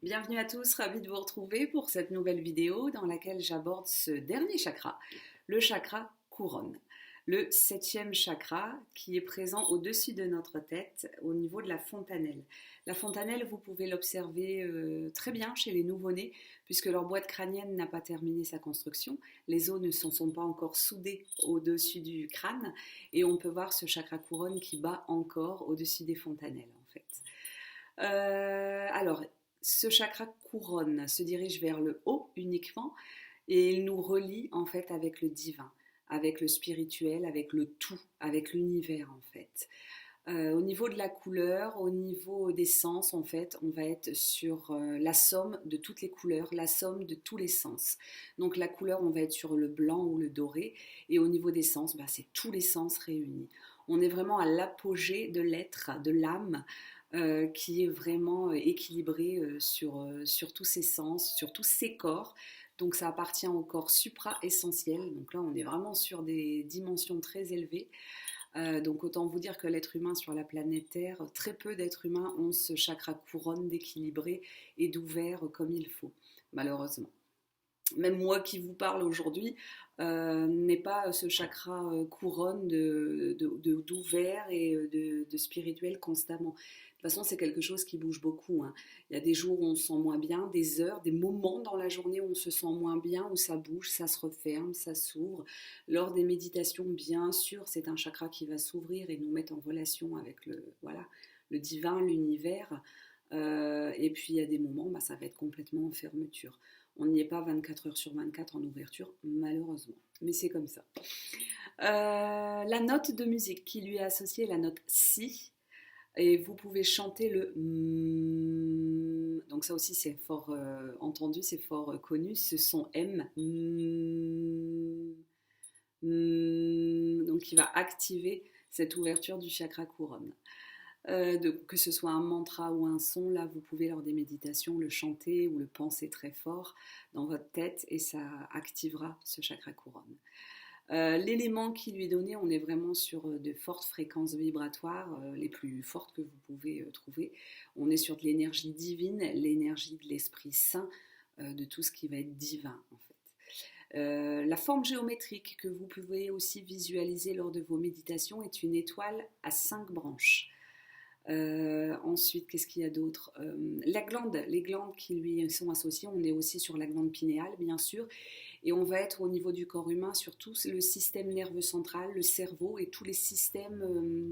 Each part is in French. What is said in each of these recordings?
Bienvenue à tous, ravi de vous retrouver pour cette nouvelle vidéo dans laquelle j'aborde ce dernier chakra, le chakra couronne. Le septième chakra qui est présent au-dessus de notre tête au niveau de la fontanelle. La fontanelle, vous pouvez l'observer très bien chez les nouveau-nés puisque leur boîte crânienne n'a pas terminé sa construction. Les os ne sont pas encore soudés au-dessus du crâne et on peut voir ce chakra couronne qui bat encore au-dessus des fontanelles en fait. Alors, ce chakra couronne se dirige vers le haut uniquement et il nous relie en fait avec le divin, avec le spirituel, avec le tout, avec l'univers en fait. Au niveau de la couleur, au niveau des sens, en fait, on va être sur la somme de toutes les couleurs, la somme de tous les sens. Donc la couleur, on va être sur le blanc ou le doré, et au niveau des sens, c'est tous les sens réunis. On est vraiment à l'apogée de l'être, de l'âme, qui est vraiment équilibré sur tous ses sens, sur tous ses corps. Donc ça appartient au corps supra-essentiel. Donc là, on est vraiment sur des dimensions très élevées. Donc autant vous dire que l'être humain sur la planète Terre, très peu d'êtres humains ont ce chakra couronne d'équilibré et d'ouvert comme il faut, malheureusement. Même moi qui vous parle aujourd'hui, n'ai pas ce chakra couronne d'ouvert et de spirituel constamment. De toute façon, c'est quelque chose qui bouge beaucoup, hein. Il y a des jours où on se sent moins bien, des heures, des moments dans la journée où on se sent moins bien, où ça bouge, ça se referme, ça s'ouvre. Lors des méditations, bien sûr, c'est un chakra qui va s'ouvrir et nous mettre en relation avec le divin, l'univers. Et puis il y a des moments, ça va être complètement en fermeture. On n'y est pas 24 heures sur 24 en ouverture, malheureusement. Mais c'est comme ça. La note de musique qui lui est associée est la note Si. Et vous pouvez chanter le mm. Donc ça aussi c'est fort entendu, c'est fort connu. Ce son M. Donc qui va activer cette ouverture du chakra couronne. Que ce soit un mantra ou un son, là vous pouvez lors des méditations le chanter ou le penser très fort dans votre tête et ça activera ce chakra couronne. L'élément qui lui est donné, on est vraiment sur de fortes fréquences vibratoires, les plus fortes que vous pouvez trouver. On est sur de l'énergie divine, l'énergie de l'Esprit Saint, de tout ce qui va être divin en fait. La forme géométrique que vous pouvez aussi visualiser lors de vos méditations est une étoile à 5 branches. Ensuite, qu'est-ce qu'il y a d'autre? Les glandes qui lui sont associées, on est aussi sur la glande pinéale, bien sûr, et on va être au niveau du corps humain sur tout le système nerveux central, le cerveau et tous les systèmes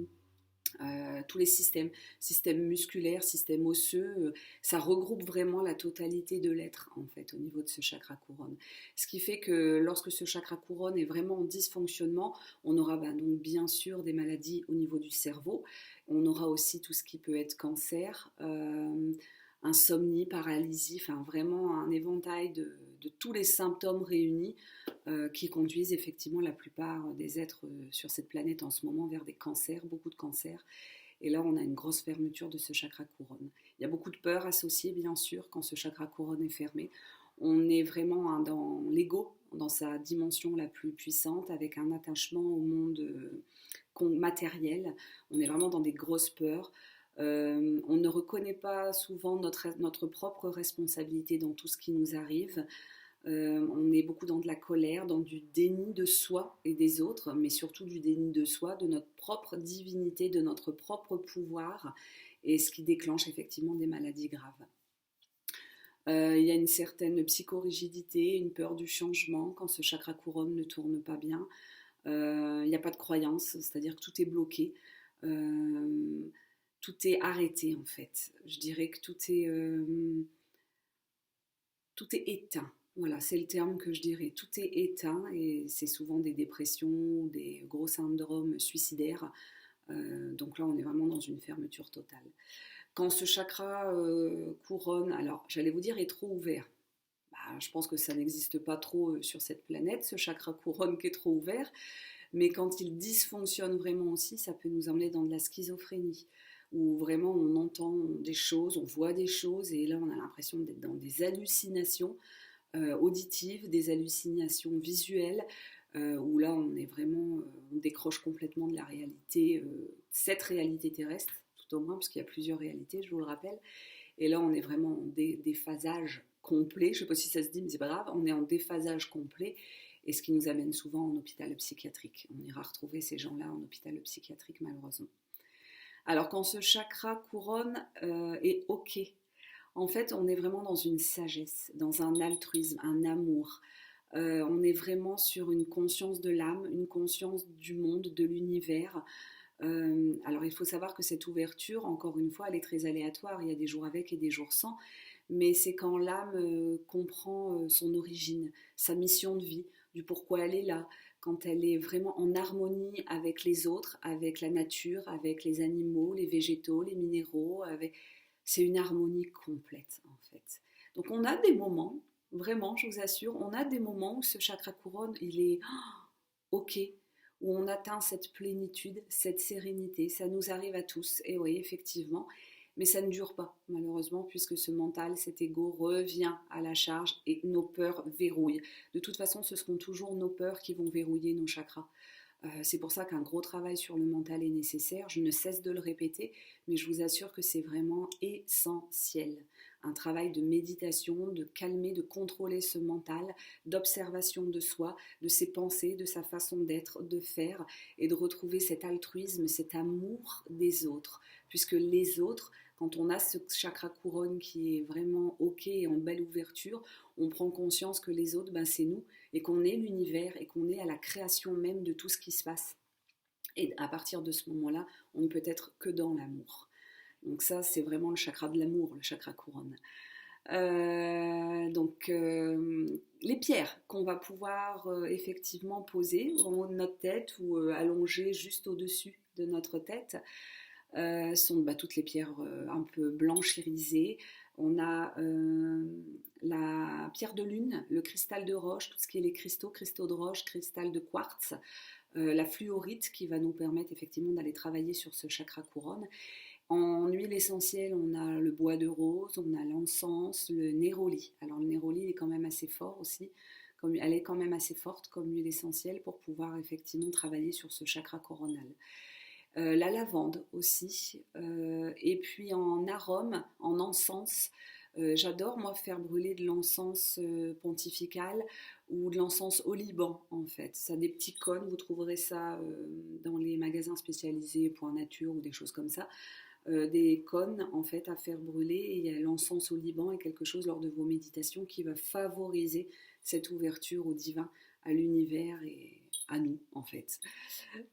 musculaires, systèmes osseux, ça regroupe vraiment la totalité de l'être en fait au niveau de ce chakra couronne. Ce qui fait que lorsque ce chakra couronne est vraiment en dysfonctionnement, on aura donc bien sûr des maladies au niveau du cerveau, on aura aussi tout ce qui peut être cancer, insomnie, paralysie, enfin vraiment un éventail de tous les symptômes réunis qui conduisent effectivement la plupart des êtres sur cette planète en ce moment vers des cancers, beaucoup de cancers. Et là, on a une grosse fermeture de ce chakra couronne. Il y a beaucoup de peur associée, bien sûr, quand ce chakra couronne est fermé. On est vraiment dans l'ego, dans sa dimension la plus puissante, avec un attachement au monde matériel. On est vraiment dans des grosses peurs. On ne reconnaît pas souvent notre propre responsabilité dans tout ce qui nous arrive. On est beaucoup dans de la colère, dans du déni de soi et des autres, mais surtout du déni de soi, de notre propre divinité, de notre propre pouvoir, et ce qui déclenche effectivement des maladies graves. Il y a une certaine psychorigidité, une peur du changement quand ce chakra couronne ne tourne pas bien. Il n'y a pas de croyance, c'est-à-dire que tout est bloqué. Tout est arrêté en fait. Je dirais que tout est éteint. Voilà, c'est le terme que je dirais. Tout est éteint et c'est souvent des dépressions, des gros syndromes suicidaires. Donc là, on est vraiment dans une fermeture totale. Quand ce chakra couronne, alors j'allais vous dire est trop ouvert. Je pense que ça n'existe pas trop sur cette planète, ce chakra couronne qui est trop ouvert. Mais quand il dysfonctionne vraiment aussi, ça peut nous emmener dans de la schizophrénie, où vraiment on entend des choses, on voit des choses, et là on a l'impression d'être dans des hallucinations auditives, des hallucinations visuelles, où là on est vraiment, on décroche complètement de la réalité, cette réalité terrestre, tout au moins, parce qu'il y a plusieurs réalités, je vous le rappelle. Et là, on est vraiment en déphasage complet. Je ne sais pas si ça se dit, mais c'est pas grave. On est en déphasage complet. Et ce qui nous amène souvent en hôpital psychiatrique. On ira retrouver ces gens-là en hôpital psychiatrique, malheureusement. Alors, quand ce chakra couronne est OK, en fait, on est vraiment dans une sagesse, dans un altruisme, un amour. On est vraiment sur une conscience de l'âme, une conscience du monde, de l'univers. Alors il faut savoir que cette ouverture, encore une fois, elle est très aléatoire, il y a des jours avec et des jours sans, mais c'est quand l'âme comprend son origine, sa mission de vie, du pourquoi elle est là, quand elle est vraiment en harmonie avec les autres, avec la nature, avec les animaux, les végétaux, les minéraux, c'est une harmonie complète en fait. Donc on a des moments, vraiment, je vous assure, on a des moments où ce chakra couronne, il est OK, où on atteint cette plénitude, cette sérénité. Ça nous arrive à tous, et oui, effectivement, mais ça ne dure pas, malheureusement, puisque ce mental, cet ego revient à la charge et nos peurs verrouillent. De toute façon, ce seront toujours nos peurs qui vont verrouiller nos chakras. C'est pour ça qu'un gros travail sur le mental est nécessaire. Je ne cesse de le répéter, mais je vous assure que c'est vraiment essentiel. Un travail de méditation, de calmer, de contrôler ce mental, d'observation de soi, de ses pensées, de sa façon d'être, de faire, et de retrouver cet altruisme, cet amour des autres. Puisque les autres, quand on a ce chakra couronne qui est vraiment OK et en belle ouverture, on prend conscience que les autres, ben, c'est nous, et qu'on est l'univers, et qu'on est à la création même de tout ce qui se passe. Et à partir de ce moment-là, on ne peut être que dans l'amour. Donc ça, c'est vraiment le chakra de l'amour, le chakra couronne. Les pierres qu'on va pouvoir effectivement poser au haut de notre tête ou allongées juste au-dessus de notre tête sont toutes les pierres un peu blanches irisées. On a la pierre de lune, le cristal de roche, tout ce qui est les cristaux de roche, cristal de quartz, la fluorite qui va nous permettre effectivement d'aller travailler sur ce chakra couronne. En huile essentielle, on a le bois de rose, on a l'encens, le néroli. Alors le néroli est quand même assez fort aussi, elle est quand même assez forte comme huile essentielle pour pouvoir effectivement travailler sur ce chakra coronal. La lavande aussi, et puis en arôme, en encens, j'adore moi faire brûler de l'encens pontifical ou de l'encens au Liban en fait. Ça a des petits cônes, vous trouverez ça dans les magasins spécialisés Point Nature ou des choses comme ça. Des cônes en fait à faire brûler, et il y a l'encens au Liban et quelque chose lors de vos méditations qui va favoriser cette ouverture au divin, à l'univers et à nous en fait.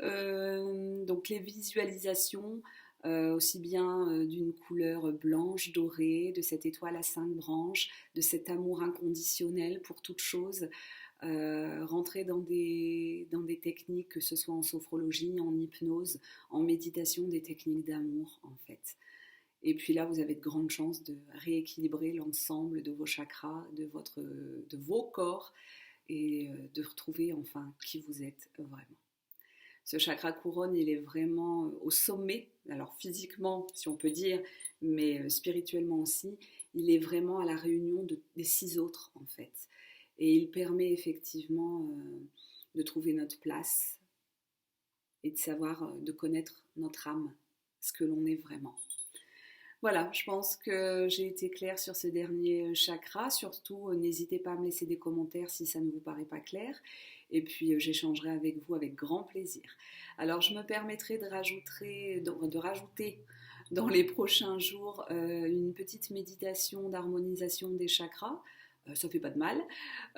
Donc les visualisations, aussi bien d'une couleur blanche, dorée, de cette étoile à 5 branches, de cet amour inconditionnel pour toute chose, rentrer dans des techniques, que ce soit en sophrologie, en hypnose, en méditation, des techniques d'amour en fait. Et puis là, vous avez de grandes chances de rééquilibrer l'ensemble de vos chakras, de vos corps, et de retrouver enfin qui vous êtes vraiment. Ce chakra couronne, il est vraiment au sommet, alors physiquement, si on peut dire, mais spirituellement aussi, il est vraiment à la réunion des 6 autres, en fait. Et il permet effectivement de trouver notre place et de savoir, de connaître notre âme, ce que l'on est vraiment. Voilà, je pense que j'ai été claire sur ce dernier chakra. Surtout, n'hésitez pas à me laisser des commentaires si ça ne vous paraît pas clair. Et puis, j'échangerai avec vous avec grand plaisir. Alors, je me permettrai de rajouter dans les prochains jours une petite méditation d'harmonisation des chakras. Ça ne fait pas de mal.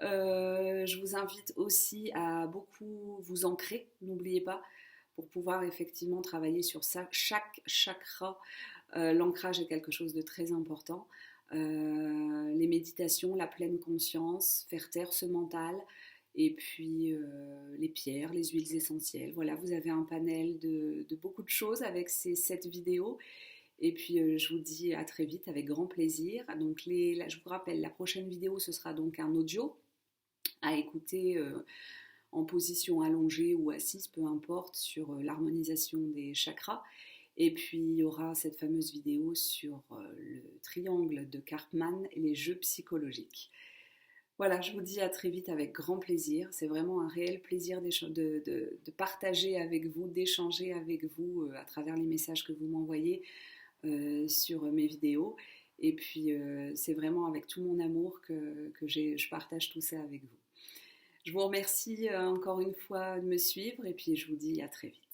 Je vous invite aussi à beaucoup vous ancrer, n'oubliez pas, pour pouvoir effectivement travailler sur ça, chaque chakra. L'ancrage est quelque chose de très important. Les méditations, la pleine conscience, faire taire ce mental, et puis les pierres, les huiles essentielles. Voilà, vous avez un panel de beaucoup de choses avec cette vidéo. Et puis je vous dis à très vite avec grand plaisir. Donc je vous rappelle, la prochaine vidéo, ce sera donc un audio à écouter en position allongée ou assise, peu importe, sur l'harmonisation des chakras. Et puis il y aura cette fameuse vidéo sur le triangle de Karpman et les jeux psychologiques. Voilà, je vous dis à très vite avec grand plaisir. C'est vraiment un réel plaisir de partager avec vous, d'échanger avec vous à travers les messages que vous m'envoyez sur mes vidéos. Et puis, c'est vraiment avec tout mon amour que je partage tout ça avec vous. Je vous remercie encore une fois de me suivre et puis je vous dis à très vite.